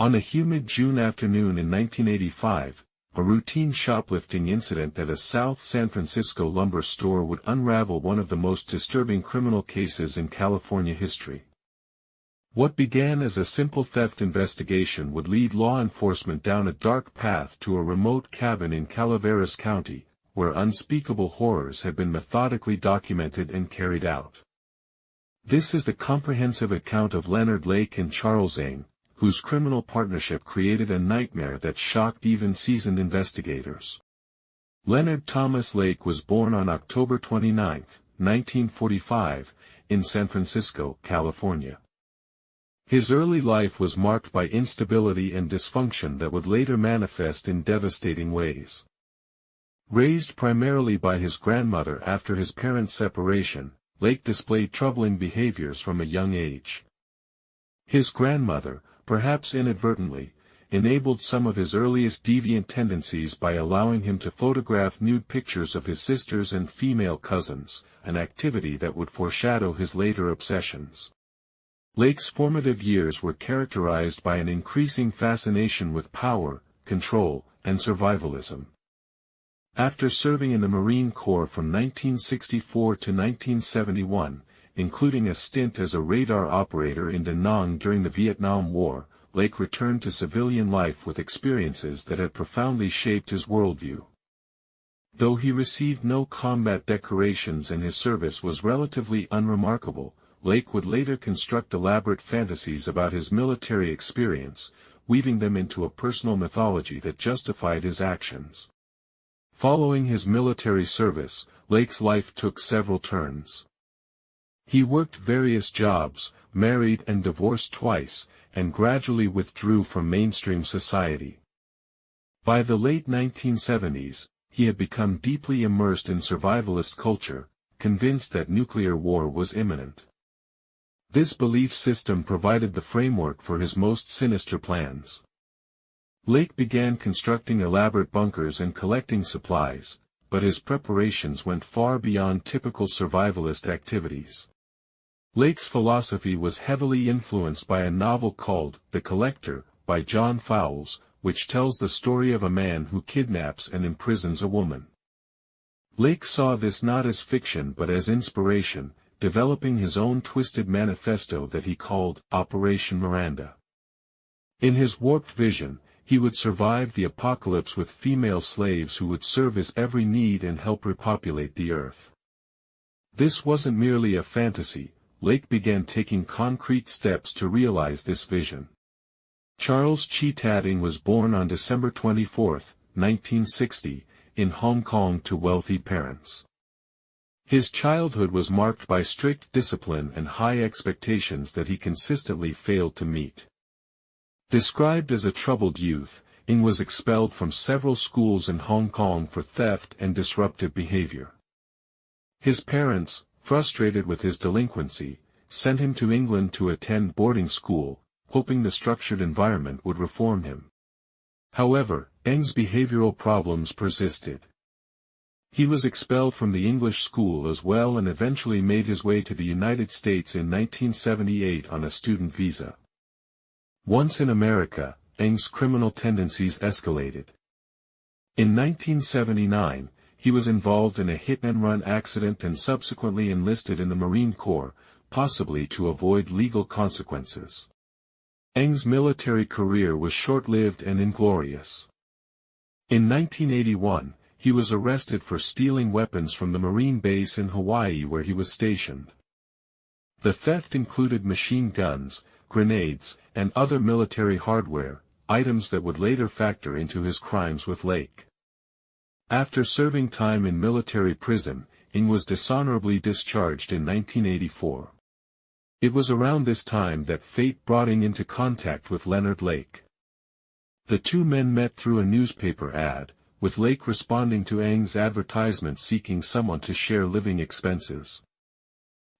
On a humid June afternoon in 1985, a routine shoplifting incident at a South San Francisco lumber store would unravel one of the most disturbing criminal cases in California history. What began as a simple theft investigation would lead law enforcement down a dark path to a remote cabin in Calaveras County, where unspeakable horrors had been methodically documented and carried out. This is the comprehensive account of Leonard Lake and Charles Ng, whose criminal partnership created a nightmare that shocked even seasoned investigators. Leonard Thomas Lake was born on October 29, 1945, in San Francisco, California. His early life was marked by instability and dysfunction that would later manifest in devastating ways. Raised primarily by his grandmother after his parents' separation, Lake displayed troubling behaviors from a young age. His grandmother, perhaps inadvertently, enabled some of his earliest deviant tendencies by allowing him to photograph nude pictures of his sisters and female cousins, an activity that would foreshadow his later obsessions. Lake's formative years were characterized by an increasing fascination with power, control, and survivalism. After serving in the Marine Corps from 1964 to 1971, including a stint as a radar operator in Da Nang during the Vietnam War, Lake returned to civilian life with experiences that had profoundly shaped his worldview. Though he received no combat decorations and his service was relatively unremarkable, Lake would later construct elaborate fantasies about his military experience, weaving them into a personal mythology that justified his actions. Following his military service, Lake's life took several turns. He worked various jobs, married and divorced twice, and gradually withdrew from mainstream society. By the late 1970s, he had become deeply immersed in survivalist culture, convinced that nuclear war was imminent. This belief system provided the framework for his most sinister plans. Lake began constructing elaborate bunkers and collecting supplies, but his preparations went far beyond typical survivalist activities. Lake's philosophy was heavily influenced by a novel called The Collector, by John Fowles, which tells the story of a man who kidnaps and imprisons a woman. Lake saw this not as fiction but as inspiration, developing his own twisted manifesto that he called Operation Miranda. In his warped vision, he would survive the apocalypse with female slaves who would serve his every need and help repopulate the earth. This wasn't merely a fantasy. Lake began taking concrete steps to realize this vision. Charles Chi Ng was born on December 24, 1960, in Hong Kong to wealthy parents. His childhood was marked by strict discipline and high expectations that he consistently failed to meet. Described as a troubled youth, Ng was expelled from several schools in Hong Kong for theft and disruptive behavior. His parents, frustrated with his delinquency, sent him to England to attend boarding school, hoping the structured environment would reform him. However, Ng's behavioral problems persisted. He was expelled from the English school as well and eventually made his way to the United States in 1978 on a student visa. Once in America, Ng's criminal tendencies escalated. In 1979, he was involved in a hit-and-run accident and subsequently enlisted in the Marine Corps, possibly to avoid legal consequences. Ng's military career was short-lived and inglorious. In 1981, he was arrested for stealing weapons from the Marine base in Hawaii where he was stationed. The theft included machine guns, grenades, and other military hardware, items that would later factor into his crimes with Lake. After serving time in military prison, Ng was dishonorably discharged in 1984. It was around this time that fate brought Ng into contact with Leonard Lake. The two men met through a newspaper ad, with Lake responding to Ng's advertisement seeking someone to share living expenses.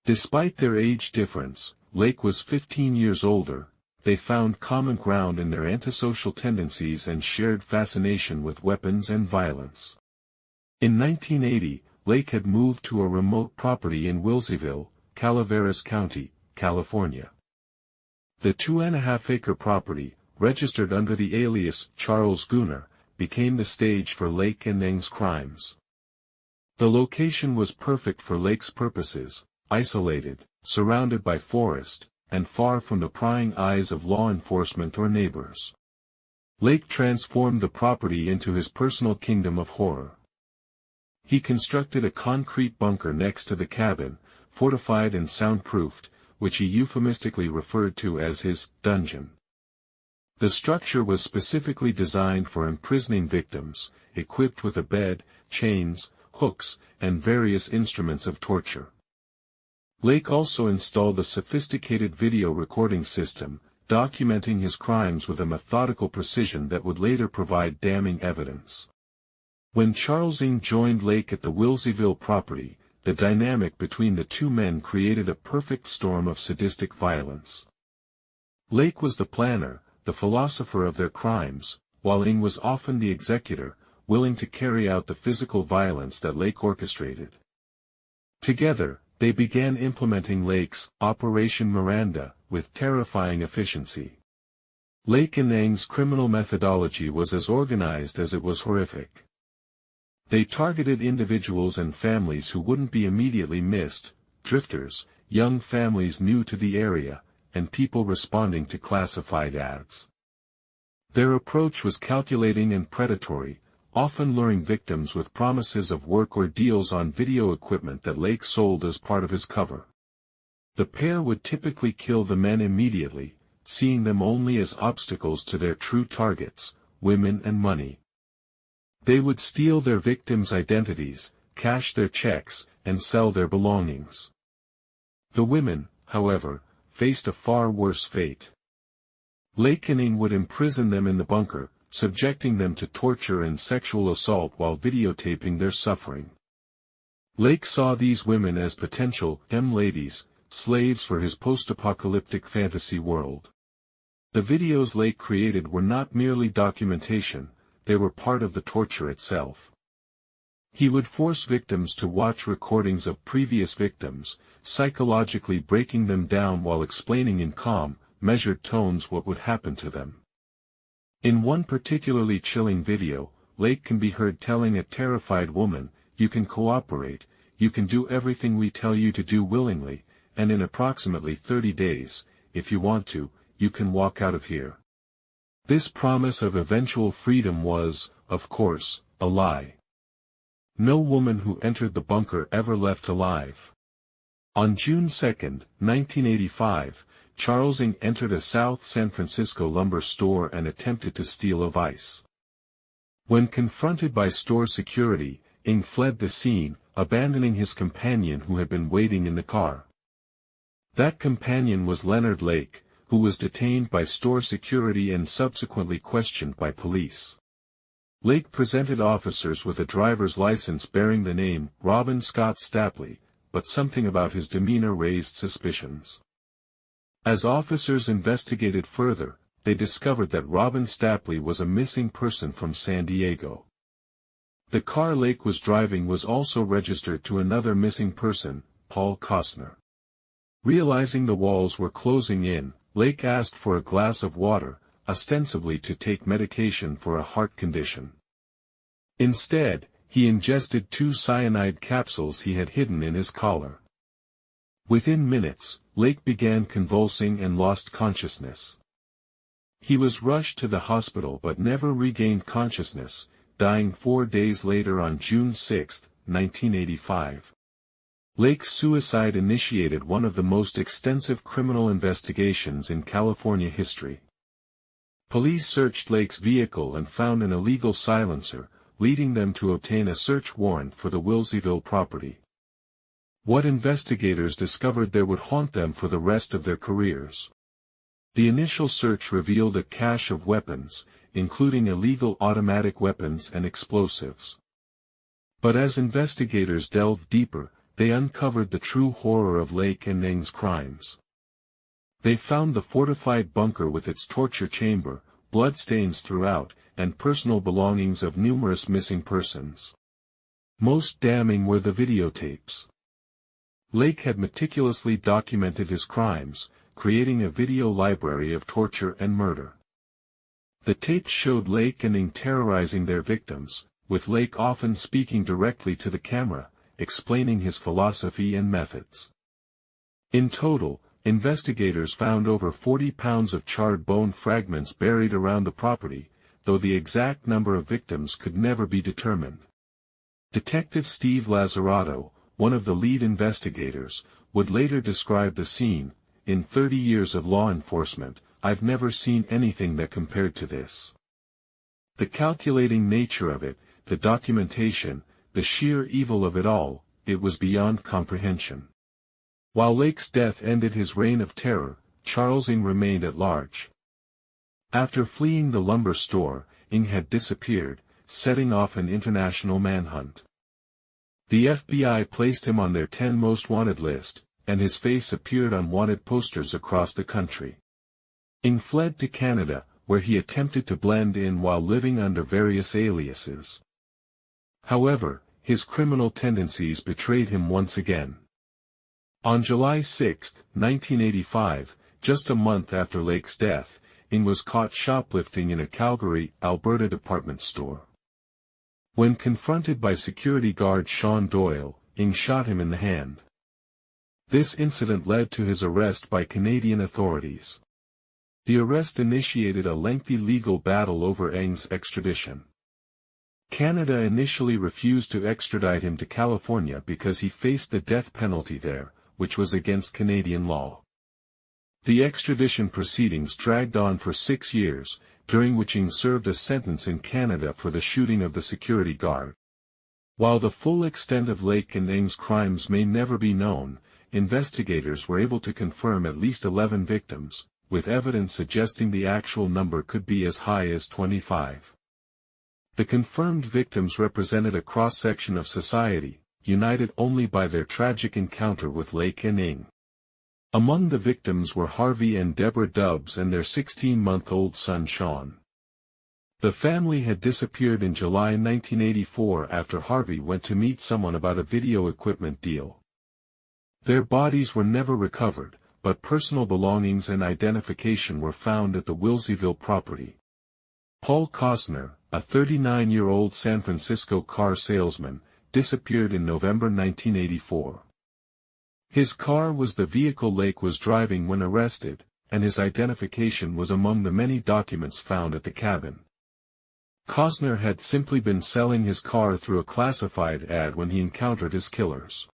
Despite their age difference, Lake was 15 years older. They found common ground in their antisocial tendencies and shared fascination with weapons and violence. In 1980, Lake had moved to a remote property in Wilseyville, Calaveras County, California. The 2.5-acre property, registered under the alias Charles Gunner, became the stage for Lake and Neng's crimes. The location was perfect for Lake's purposes, isolated, surrounded by forest, and far from the prying eyes of law enforcement or neighbors. Lake transformed the property into his personal kingdom of horror. He constructed a concrete bunker next to the cabin, fortified and soundproofed, which he euphemistically referred to as his dungeon. The structure was specifically designed for imprisoning victims, equipped with a bed, chains, hooks, and various instruments of torture. Lake also installed a sophisticated video recording system, documenting his crimes with a methodical precision that would later provide damning evidence. When Charles Ng joined Lake at the Wilseyville property, the dynamic between the two men created a perfect storm of sadistic violence. Lake was the planner, the philosopher of their crimes, while Ng was often the executor, willing to carry out the physical violence that Lake orchestrated. Together, they began implementing Lake's Operation Miranda with terrifying efficiency. Lake and Ng's criminal methodology was as organized as it was horrific. They targeted individuals and families who wouldn't be immediately missed, drifters, young families new to the area, and people responding to classified ads. Their approach was calculating and predatory, often luring victims with promises of work or deals on video equipment that Lake sold as part of his cover. The pair would typically kill the men immediately, seeing them only as obstacles to their true targets, women and money. They would steal their victims' identities, cash their checks, and sell their belongings. The women, however, faced a far worse fate. Lake and Ng would imprison them in the bunker, subjecting them to torture and sexual assault while videotaping their suffering. Lake saw these women as potential ladies, slaves for his post-apocalyptic fantasy world. The videos Lake created were not merely documentation, they were part of the torture itself. He would force victims to watch recordings of previous victims, psychologically breaking them down while explaining in calm, measured tones what would happen to them. In one particularly chilling video, Lake can be heard telling a terrified woman, "You can cooperate, you can do everything we tell you to do willingly, and in approximately 30 days, if you want to, you can walk out of here." This promise of eventual freedom was, of course, a lie. No woman who entered the bunker ever left alive. On June 2, 1985, Charles Ng entered a South San Francisco lumber store and attempted to steal a vise. When confronted by store security, Ng fled the scene, abandoning his companion who had been waiting in the car. That companion was Leonard Lake, who was detained by store security and subsequently questioned by police. Lake presented officers with a driver's license bearing the name Robin Scott Stapley, but something about his demeanor raised suspicions. As officers investigated further, they discovered that Robin Stapley was a missing person from San Diego. The car Lake was driving was also registered to another missing person, Paul Costner. Realizing the walls were closing in, Lake asked for a glass of water, ostensibly to take medication for a heart condition. Instead, he ingested 2 cyanide capsules he had hidden in his collar. Within minutes, Lake began convulsing and lost consciousness. He was rushed to the hospital but never regained consciousness, dying 4 days later on June 6, 1985. Lake's suicide initiated one of the most extensive criminal investigations in California history. Police searched Lake's vehicle and found an illegal silencer, leading them to obtain a search warrant for the Wilseyville property. What investigators discovered there would haunt them for the rest of their careers. The initial search revealed a cache of weapons, including illegal automatic weapons and explosives. But as investigators delved deeper, they uncovered the true horror of Lake and Ng's crimes. They found the fortified bunker with its torture chamber, bloodstains throughout, and personal belongings of numerous missing persons. Most damning were the videotapes. Lake had meticulously documented his crimes, creating a video library of torture and murder. The tapes showed Lake and Ng terrorizing their victims, with Lake often speaking directly to the camera, explaining his philosophy and methods. In total, investigators found over 40 pounds of charred bone fragments buried around the property, though the exact number of victims could never be determined. Detective Steve Lazzarato, one of the lead investigators, would later describe the scene, "In 30 years of law enforcement, I've never seen anything that compared to this. The calculating nature of it, the documentation, the sheer evil of it all, it was beyond comprehension." While Lake's death ended his reign of terror, Charles Ng remained at large. After fleeing the lumber store, Ng had disappeared, setting off an international manhunt. The FBI placed him on their 10 most wanted list, and his face appeared on wanted posters across the country. Ng fled to Canada, where he attempted to blend in while living under various aliases. However, his criminal tendencies betrayed him once again. On July 6, 1985, just a month after Lake's death, Ng was caught shoplifting in a Calgary, Alberta department store. When confronted by security guard Sean Doyle, Ng shot him in the hand. This incident led to his arrest by Canadian authorities. The arrest initiated a lengthy legal battle over Ng's extradition. Canada initially refused to extradite him to California because he faced the death penalty there, which was against Canadian law. The extradition proceedings dragged on for 6 years, during which Ng served a sentence in Canada for the shooting of the security guard. While the full extent of Lake and Ng's crimes may never be known, investigators were able to confirm at least 11 victims, with evidence suggesting the actual number could be as high as 25. The confirmed victims represented a cross-section of society, united only by their tragic encounter with Lake and Ng. Among the victims were Harvey and Deborah Dubbs and their 16-month-old son Sean. The family had disappeared in July 1984 after Harvey went to meet someone about a video equipment deal. Their bodies were never recovered, but personal belongings and identification were found at the Wilseyville property. Paul Costner, a 39-year-old San Francisco car salesman, disappeared in November 1984. His car was the vehicle Lake was driving when arrested, and his identification was among the many documents found at the cabin. Costner had simply been selling his car through a classified ad when he encountered his killers.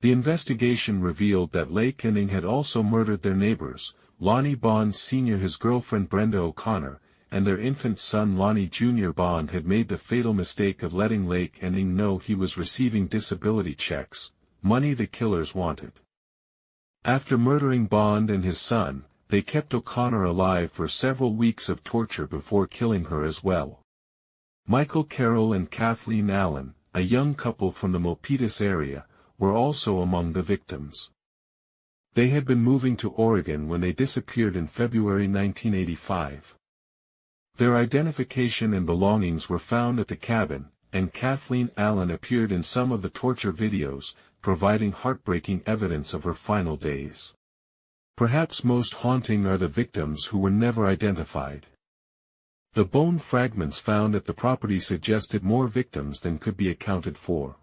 The investigation revealed that Lake and Ng had also murdered their neighbors, Lonnie Bond Sr. His girlfriend Brenda O'Connor, and their infant son Lonnie Jr. Bond had made the fatal mistake of letting Lake and Ng know he was receiving disability checks, money the killers wanted. After murdering Bond and his son, they kept O'Connor alive for several weeks of torture before killing her as well. Michael Carroll and Kathleen Allen, a young couple from the Milpitas area, were also among the victims. They had been moving to Oregon when they disappeared in February 1985. Their identification and belongings were found at the cabin, and Kathleen Allen appeared in some of the torture videos, providing heartbreaking evidence of her final days. Perhaps most haunting are the victims who were never identified. The bone fragments found at the property suggested more victims than could be accounted for.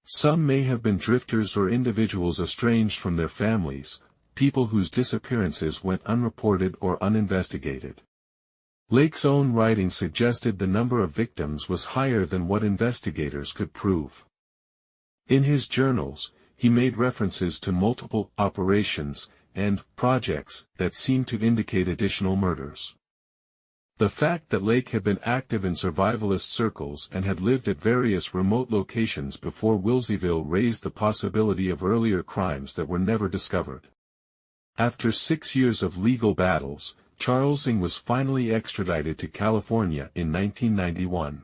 Some may have been drifters or individuals estranged from their families, people whose disappearances went unreported or uninvestigated. Lake's own writing suggested the number of victims was higher than what investigators could prove. In his journals, he made references to multiple operations and projects that seemed to indicate additional murders. The fact that Lake had been active in survivalist circles and had lived at various remote locations before Wilseyville raised the possibility of earlier crimes that were never discovered. After 6 years of legal battles, Charles Ng was finally extradited to California in 1991.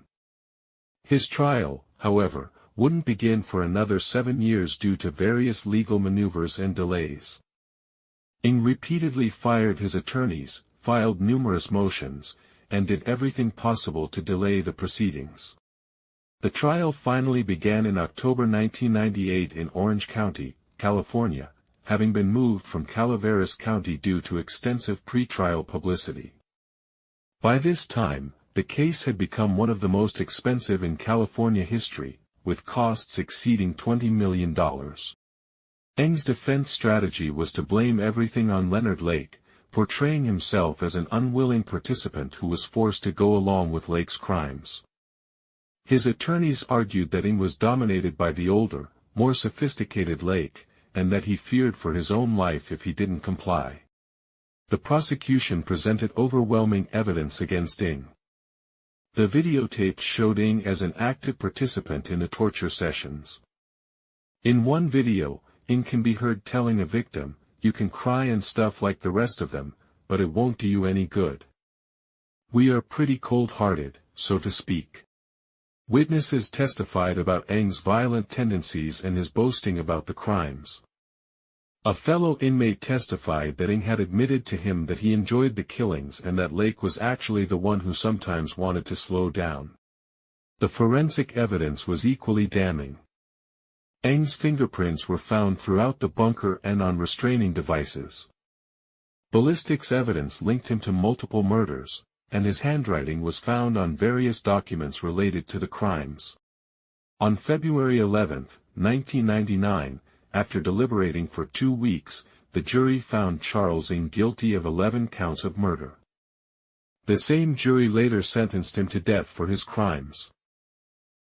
His trial, however, wouldn't begin for another 7 years due to various legal maneuvers and delays. Ng repeatedly fired his attorneys, filed numerous motions, and did everything possible to delay the proceedings. The trial finally began in October 1998 in Orange County, California, having been moved from Calaveras County due to extensive pretrial publicity. By this time, the case had become one of the most expensive in California history, with costs exceeding $20 million. Eng's defense strategy was to blame everything on Leonard Lake, portraying himself as an unwilling participant who was forced to go along with Lake's crimes. His attorneys argued that Eng was dominated by the older, more sophisticated Lake, and that he feared for his own life if he didn't comply. The prosecution presented overwhelming evidence against Eng. The videotape showed Eng as an active participant in the torture sessions. In one video, Eng can be heard telling a victim, "You can cry and stuff like the rest of them, but it won't do you any good. We are pretty cold-hearted, so to speak." Witnesses testified about Eng's violent tendencies and his boasting about the crimes. A fellow inmate testified that Eng had admitted to him that he enjoyed the killings and that Lake was actually the one who sometimes wanted to slow down. The forensic evidence was equally damning. Eng's fingerprints were found throughout the bunker and on restraining devices. Ballistics evidence linked him to multiple murders, and his handwriting was found on various documents related to the crimes. On February 11, 1999, after deliberating for 2 weeks, the jury found Charles Eng guilty of 11 counts of murder. The same jury later sentenced him to death for his crimes.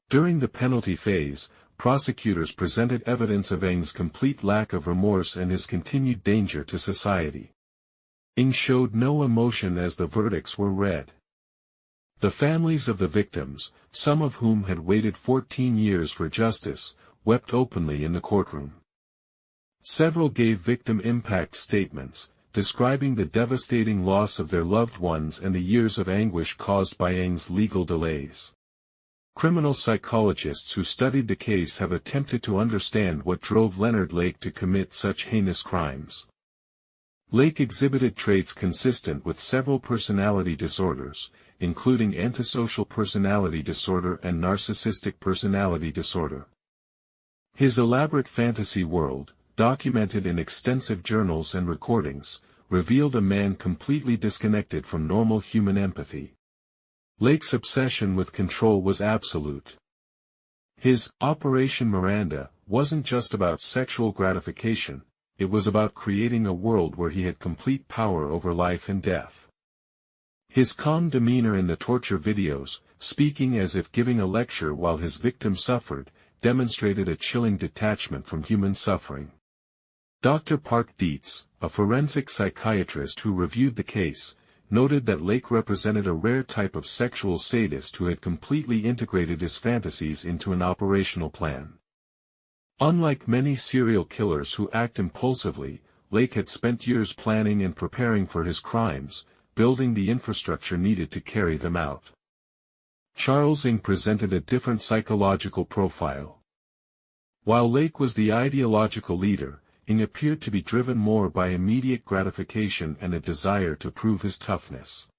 During the penalty phase, prosecutors presented evidence of Eng's complete lack of remorse and his continued danger to society. Eng showed no emotion as the verdicts were read. The families of the victims, some of whom had waited 14 years for justice, wept openly in the courtroom. Several gave victim impact statements, describing the devastating loss of their loved ones and the years of anguish caused by Eng's legal delays. Criminal psychologists who studied the case have attempted to understand what drove Leonard Lake to commit such heinous crimes. Lake exhibited traits consistent with several personality disorders, including antisocial personality disorder and narcissistic personality disorder. His elaborate fantasy world, documented in extensive journals and recordings, revealed a man completely disconnected from normal human empathy. Lake's obsession with control was absolute. His Operation Miranda wasn't just about sexual gratification, it was about creating a world where he had complete power over life and death. His calm demeanor in the torture videos, speaking as if giving a lecture while his victim suffered, demonstrated a chilling detachment from human suffering. Dr. Park Dietz, a forensic psychiatrist who reviewed the case, noted that Lake represented a rare type of sexual sadist who had completely integrated his fantasies into an operational plan. Unlike many serial killers who act impulsively, Lake had spent years planning and preparing for his crimes, building the infrastructure needed to carry them out. Charles Eng presented a different psychological profile. While Lake was the ideological leader, Eng appeared to be driven more by immediate gratification and a desire to prove his toughness.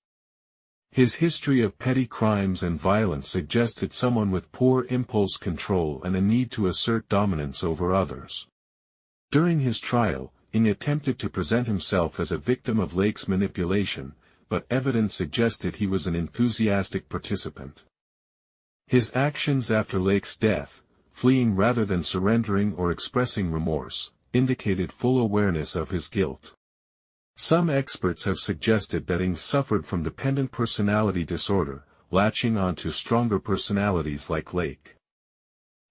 His history of petty crimes and violence suggested someone with poor impulse control and a need to assert dominance over others. During his trial, Eng attempted to present himself as a victim of Lake's manipulation, but evidence suggested he was an enthusiastic participant. His actions after Lake's death, fleeing rather than surrendering or expressing remorse, indicated full awareness of his guilt. Some experts have suggested that Eng suffered from dependent personality disorder, latching on to stronger personalities like Lake.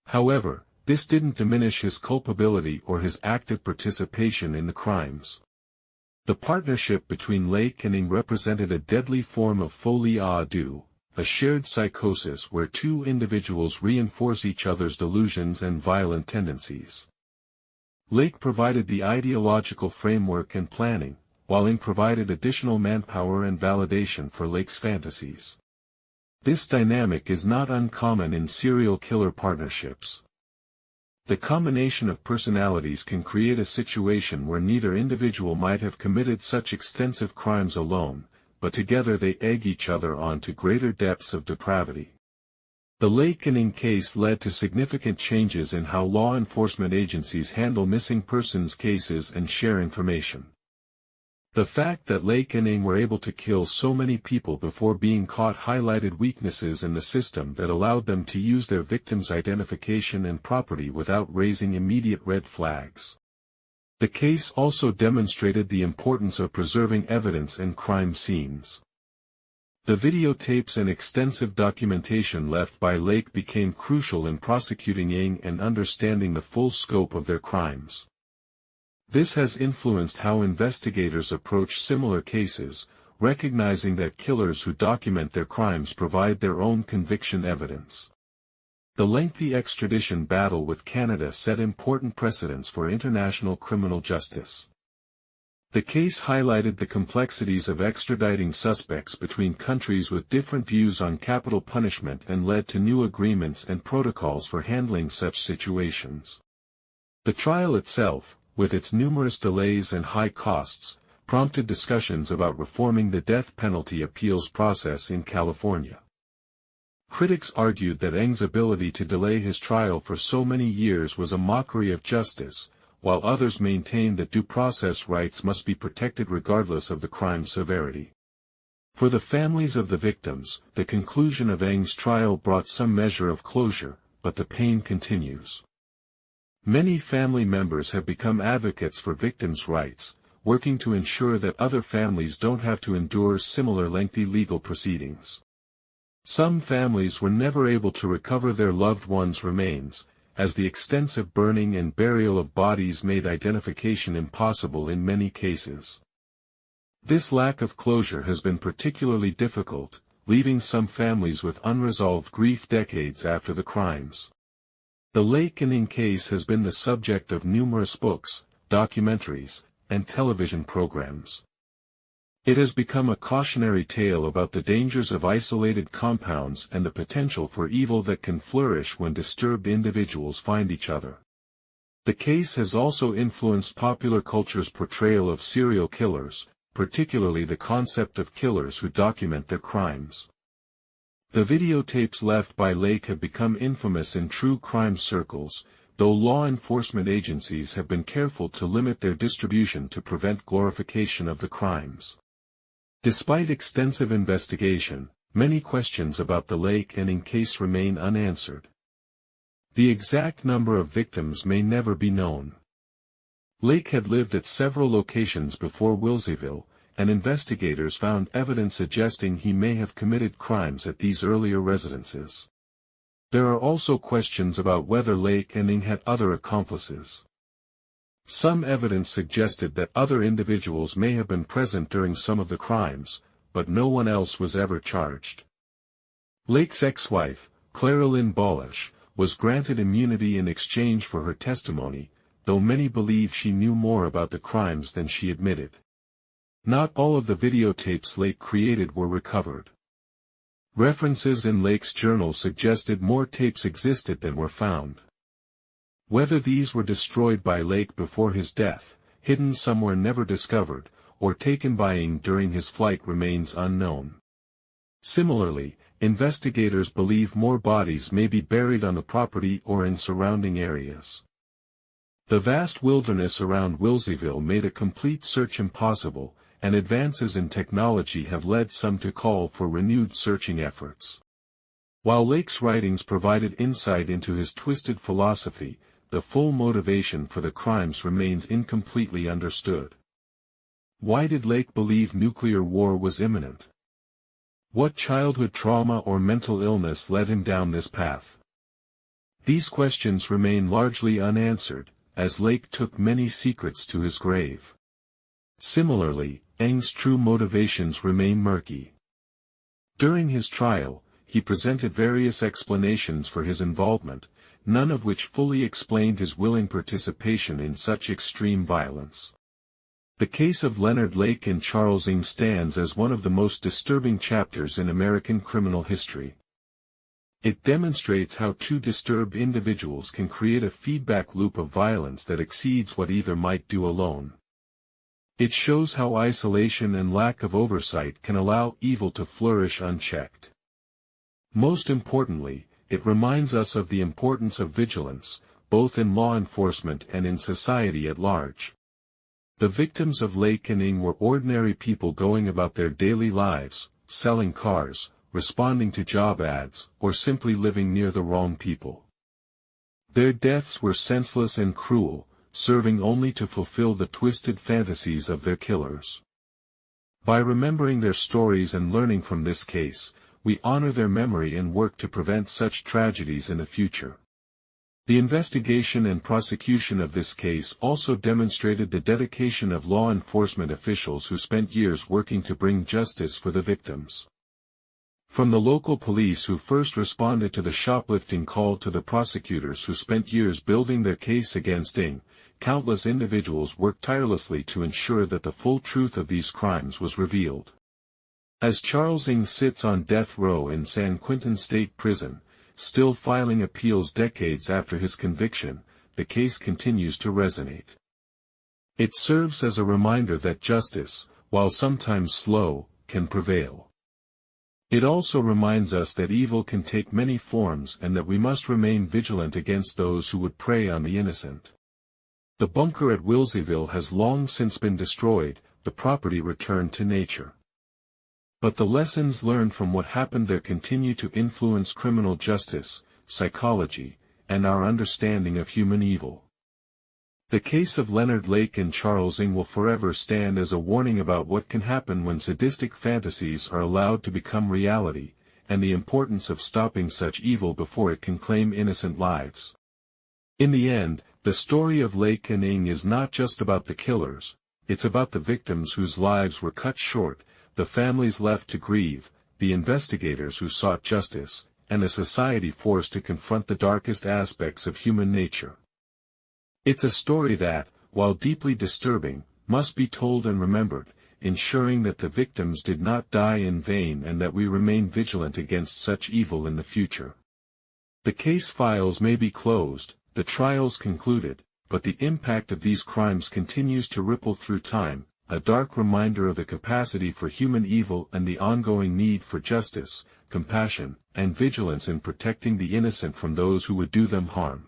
However, this didn't diminish his culpability or his active participation in the crimes. The partnership between Lake and Eng represented a deadly form of folie à deux, a shared psychosis where two individuals reinforce each other's delusions and violent tendencies. Lake provided the ideological framework and planning, while Eng provided additional manpower and validation for Lake's fantasies. This dynamic is not uncommon in serial killer partnerships. The combination of personalities can create a situation where neither individual might have committed such extensive crimes alone, but together they egg each other on to greater depths of depravity. The Lake and Eng case led to significant changes in how law enforcement agencies handle missing persons cases and share information. The fact that Lake and Ng were able to kill so many people before being caught highlighted weaknesses in the system that allowed them to use their victims' identification and property without raising immediate red flags. The case also demonstrated the importance of preserving evidence in crime scenes. The videotapes and extensive documentation left by Lake became crucial in prosecuting Ng and understanding the full scope of their crimes. This has influenced how investigators approach similar cases, recognizing that killers who document their crimes provide their own conviction evidence. The lengthy extradition battle with Canada set important precedents for international criminal justice. The case highlighted the complexities of extraditing suspects between countries with different views on capital punishment and led to new agreements and protocols for handling such situations. The trial itself, with its numerous delays and high costs, prompted discussions about reforming the death penalty appeals process in California. Critics argued that Ng's ability to delay his trial for so many years was a mockery of justice, while others maintained that due process rights must be protected regardless of the crime's severity. For the families of the victims, the conclusion of Ng's trial brought some measure of closure, but the pain continues. Many family members have become advocates for victims' rights, working to ensure that other families don't have to endure similar lengthy legal proceedings. Some families were never able to recover their loved ones' remains, as the extensive burning and burial of bodies made identification impossible in many cases. This lack of closure has been particularly difficult, leaving some families with unresolved grief decades after the crimes. The Lake and Ng case has been the subject of numerous books, documentaries, and television programs. It has become a cautionary tale about the dangers of isolated compounds and the potential for evil that can flourish when disturbed individuals find each other. The case has also influenced popular culture's portrayal of serial killers, particularly the concept of killers who document their crimes. The videotapes left by Lake have become infamous in true crime circles, though law enforcement agencies have been careful to limit their distribution to prevent glorification of the crimes. Despite extensive investigation, many questions about the Lake and Ng case remain unanswered. The exact number of victims may never be known. Lake had lived at several locations before Wilseyville, and investigators found evidence suggesting he may have committed crimes at these earlier residences. There are also questions about whether Lake and Ng had other accomplices. Some evidence suggested that other individuals may have been present during some of the crimes, but no one else was ever charged. Lake's ex-wife, Clara Lynn Balash, was granted immunity in exchange for her testimony, though many believe she knew more about the crimes than she admitted. Not all of the videotapes Lake created were recovered. References in Lake's journal suggested more tapes existed than were found. Whether these were destroyed by Lake before his death, hidden somewhere never discovered, or taken by Ng during his flight remains unknown. Similarly, investigators believe more bodies may be buried on the property or in surrounding areas. The vast wilderness around Wilseyville made a complete search impossible, and advances in technology have led some to call for renewed searching efforts. While Lake's writings provided insight into his twisted philosophy, the full motivation for the crimes remains incompletely understood. Why did Lake believe nuclear war was imminent? What childhood trauma or mental illness led him down this path? These questions remain largely unanswered, as Lake took many secrets to his grave. Similarly, Ng's true motivations remain murky. During his trial, he presented various explanations for his involvement, none of which fully explained his willing participation in such extreme violence. The case of Leonard Lake and Charles Ng stands as one of the most disturbing chapters in American criminal history. It demonstrates how two disturbed individuals can create a feedback loop of violence that exceeds what either might do alone. It shows how isolation and lack of oversight can allow evil to flourish unchecked. Most importantly, it reminds us of the importance of vigilance, both in law enforcement and in society at large. The victims of Lake and Ng were ordinary people going about their daily lives, selling cars, responding to job ads, or simply living near the wrong people. Their deaths were senseless and cruel, serving only to fulfill the twisted fantasies of their killers. By remembering their stories and learning from this case, we honor their memory and work to prevent such tragedies in the future. The investigation and prosecution of this case also demonstrated the dedication of law enforcement officials who spent years working to bring justice for the victims. From the local police who first responded to the shoplifting call to the prosecutors who spent years building their case against Ng, countless individuals worked tirelessly to ensure that the full truth of these crimes was revealed. As Charles Ng sits on death row in San Quentin State Prison, still filing appeals decades after his conviction, the case continues to resonate. It serves as a reminder that justice, while sometimes slow, can prevail. It also reminds us that evil can take many forms and that we must remain vigilant against those who would prey on the innocent. The bunker at Wilseyville has long since been destroyed, the property returned to nature. But the lessons learned from what happened there continue to influence criminal justice, psychology, and our understanding of human evil. The case of Leonard Lake and Charles Ng will forever stand as a warning about what can happen when sadistic fantasies are allowed to become reality, and the importance of stopping such evil before it can claim innocent lives. In the end, the story of Lake and Ng is not just about the killers, it's about the victims whose lives were cut short, the families left to grieve, the investigators who sought justice, and a society forced to confront the darkest aspects of human nature. It's a story that, while deeply disturbing, must be told and remembered, ensuring that the victims did not die in vain and that we remain vigilant against such evil in the future. The case files may be closed, the trials concluded, but the impact of these crimes continues to ripple through time, a dark reminder of the capacity for human evil and the ongoing need for justice, compassion, and vigilance in protecting the innocent from those who would do them harm.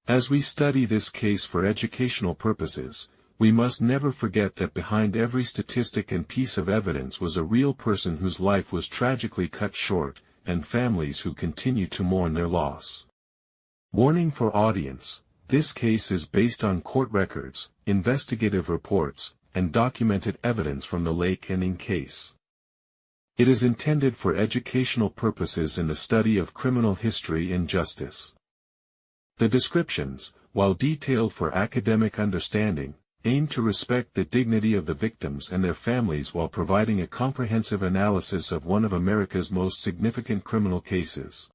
As we study this case for educational purposes, we must never forget that behind every statistic and piece of evidence was a real person whose life was tragically cut short, and families who continue to mourn their loss. Warning for audience: this case is based on court records, investigative reports, and documented evidence from the Lake and Ng case. It is intended for educational purposes in the study of criminal history and justice. The descriptions, while detailed for academic understanding, aim to respect the dignity of the victims and their families while providing a comprehensive analysis of one of America's most significant criminal cases.